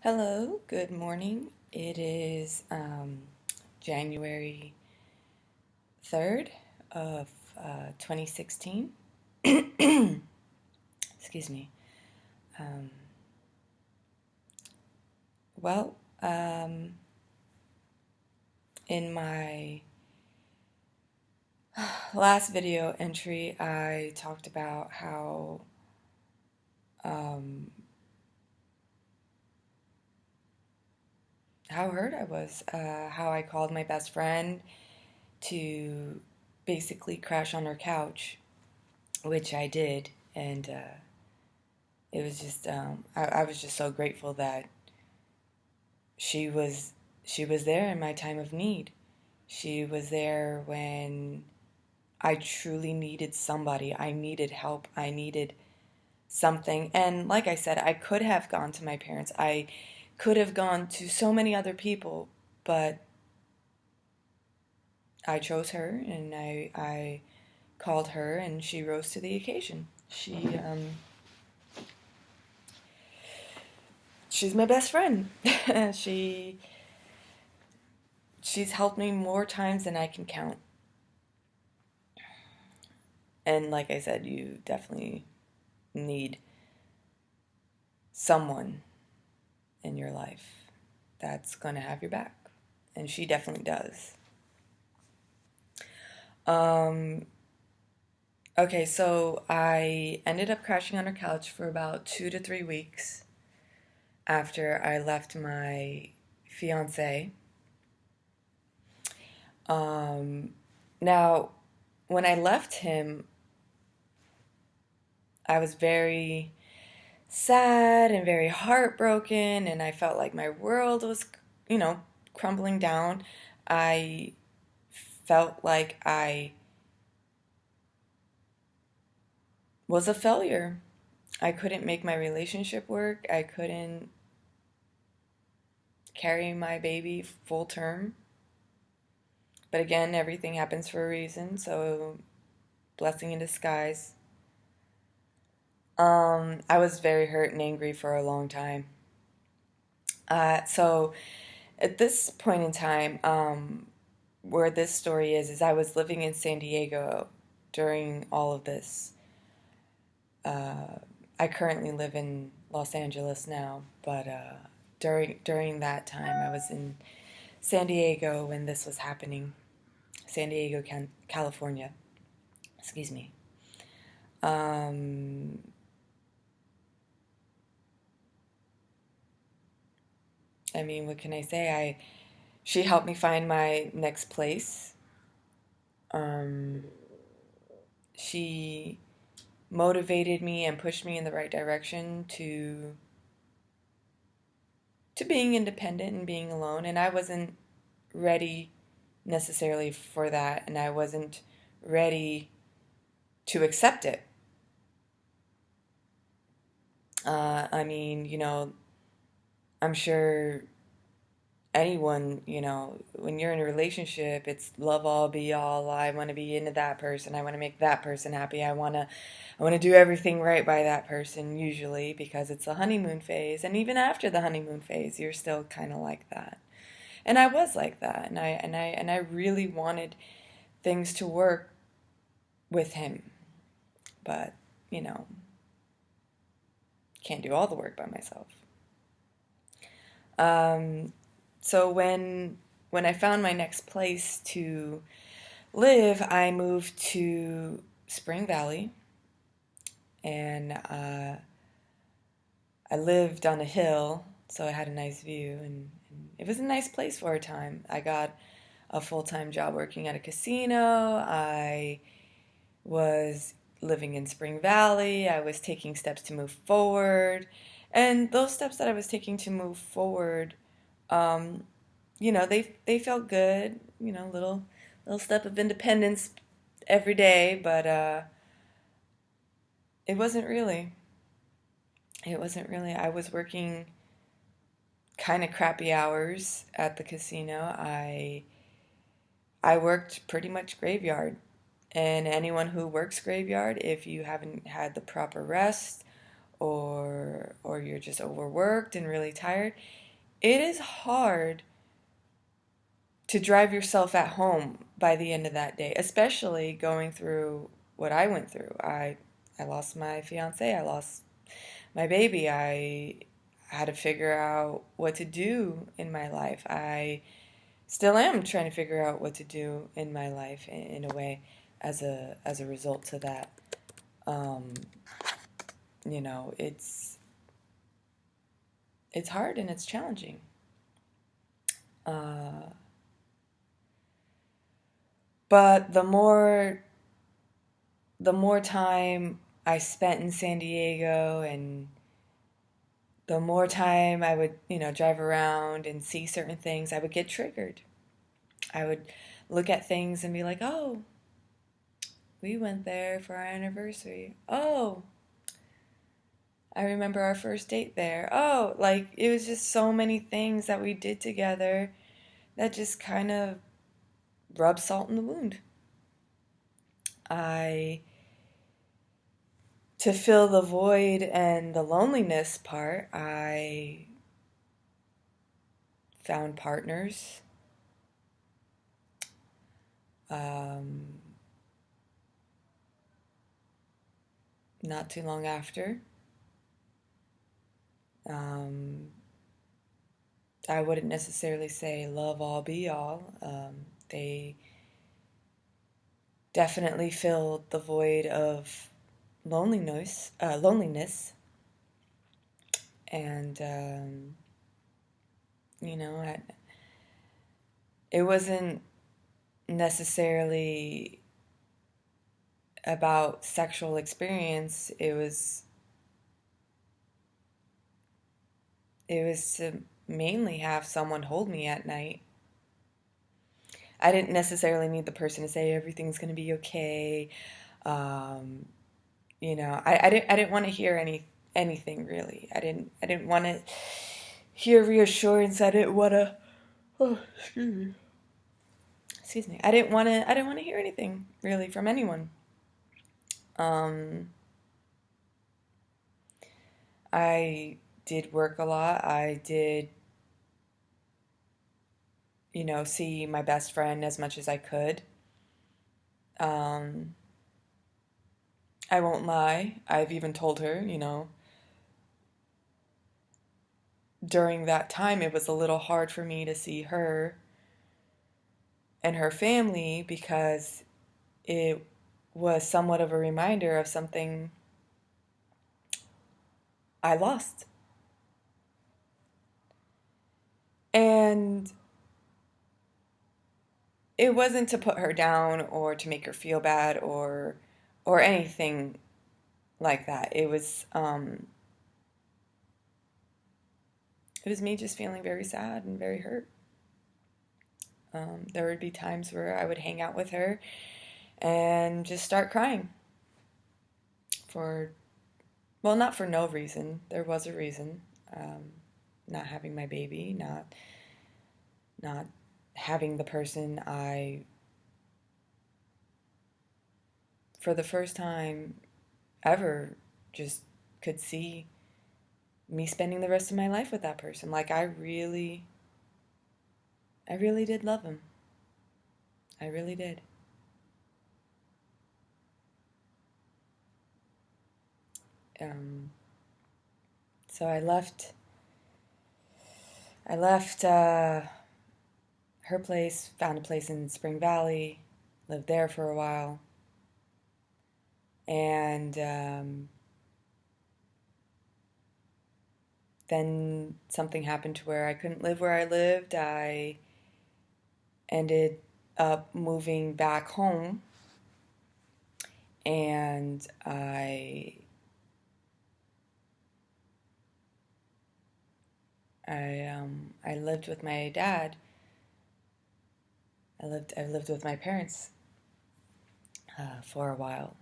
Hello, good morning. It is January 3rd of 2016. Excuse me. Um, well, um, in my last video entry, I talked about um, how hurt I was, how I called my best friend to basically crash on her couch, which I did, and it was just I was just so grateful that she was she was there in my time of need. She was there when I truly needed somebody. I needed help. I needed something. And like I said, I could have gone to my parents. I could have gone to so many other people, but I chose her and I called her and she rose to the occasion. She's my best friend. she she's helped me more times than I can count. And like I said, you definitely need someone in your life that's going to have your back. And she definitely does. Um, okay, so I ended up crashing on her couch for about 2 to 3 weeks after I left my fiance. Um, Now, when I left him, I was very sad and very heartbroken, and I felt like my world was, crumbling down. I felt like I was a failure. I couldn't make my relationship work. I couldn't carry my baby full term. But again, everything happens for a reason, so blessing in disguise. I was very hurt and angry for a long time. So at this point in time, where this story is I was living in San Diego during all of this. I currently live in Los Angeles now, but during that time, I was in San Diego when this was happening. San Diego, California. Excuse me. Um, I mean, what can I say? She helped me find my next place. Um, she motivated me and pushed me in the right direction to being independent and being alone. And I wasn't ready necessarily for that, and I wasn't ready to accept it. I mean, I'm sure anyone, when you're in a relationship, it's love all, be all. I want to be into that person. I want to make that person happy. I want to do everything right by that person, usually because it's the honeymoon phase. And even after the honeymoon phase, you're still kind of like that. And I was like that, and I really wanted things to work with him, but you know, can't do all the work by myself. Um, so when I found my next place to live, I moved to Spring Valley, and I lived on a hill, so I had a nice view, and it was a nice place for a time. I got a full-time job working at a casino. I was living in Spring Valley. I was taking steps to move forward. And those steps that I was taking to move forward, um, they felt good, little step of independence every day, but it wasn't really. It wasn't really. I was working kind of crappy hours at the casino. I worked pretty much graveyard. And anyone who works graveyard, if you haven't had the proper rest or you're just overworked and really tired, it is hard to drive yourself at home by the end of that day, especially going through what I went through. I lost my fiance, I lost my baby. I had to figure out what to do in my life. I still am trying to figure out what to do in my life in a way as a result to that. Um, you know, it's hard and it's challenging. Uh, but the more time I spent in San Diego, and the more time I would, drive around and see certain things, I would get triggered. I would look at things and be like, "Oh, we went there for our anniversary. Oh, I remember our first date there. Oh," like it was just so many things that we did together that just kind of rubbed salt in the wound. I To fill the void and the loneliness part, I found partners. Um, Not too long after. Um, I wouldn't necessarily say love all be all. They definitely filled the void of loneliness, and you know, it wasn't necessarily about sexual experience. It was to mainly have someone hold me at night. I didn't necessarily need the person to say everything's going to be okay. Um, I didn't want to hear anything really. I didn't want to hear reassurance. I didn't want to. Oh, excuse me. I didn't want to hear anything really from anyone. Um, I did work a lot. I did, see my best friend as much as I could. Um, I won't lie. I've even told her, during that time it was a little hard for me to see her and her family because it was somewhat of a reminder of something I lost. And it wasn't to put her down or to make her feel bad or anything like that. It was me just feeling very sad and very hurt. There would be times where I would hang out with her and just start crying for, well, not for no reason. There was a reason. Not having my baby, not having the person I, for the first time ever, just could see me spending the rest of my life with that person. Like I really did love him. I really did. Um, so I left her place, found a place in Spring Valley, lived there for a while, and then something happened to where I couldn't live where I lived. I ended up moving back home, and I lived with my dad. I lived with my parents for a while,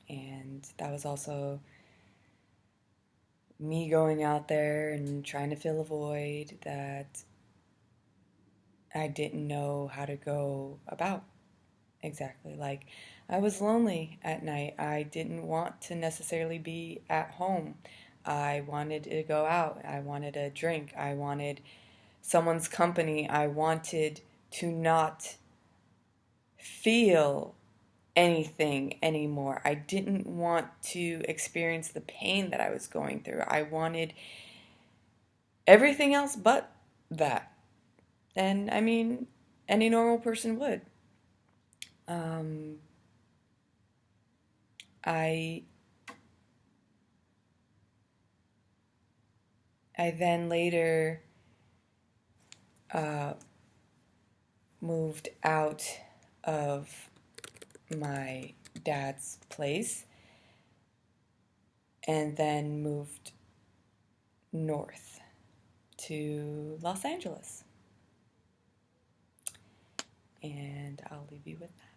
and that was also me going out there and trying to fill a void that I didn't know how to go about. exactly. Like, I was lonely at night. I didn't want to necessarily be at home. I wanted to go out. I wanted a drink. I wanted someone's company. I wanted to not feel anything anymore. I didn't want to experience the pain that I was going through. I wanted everything else but that. And I mean, any normal person would. Um, I I then later uh, moved out of my dad's place and then moved north to Los Angeles. And I'll leave you with that.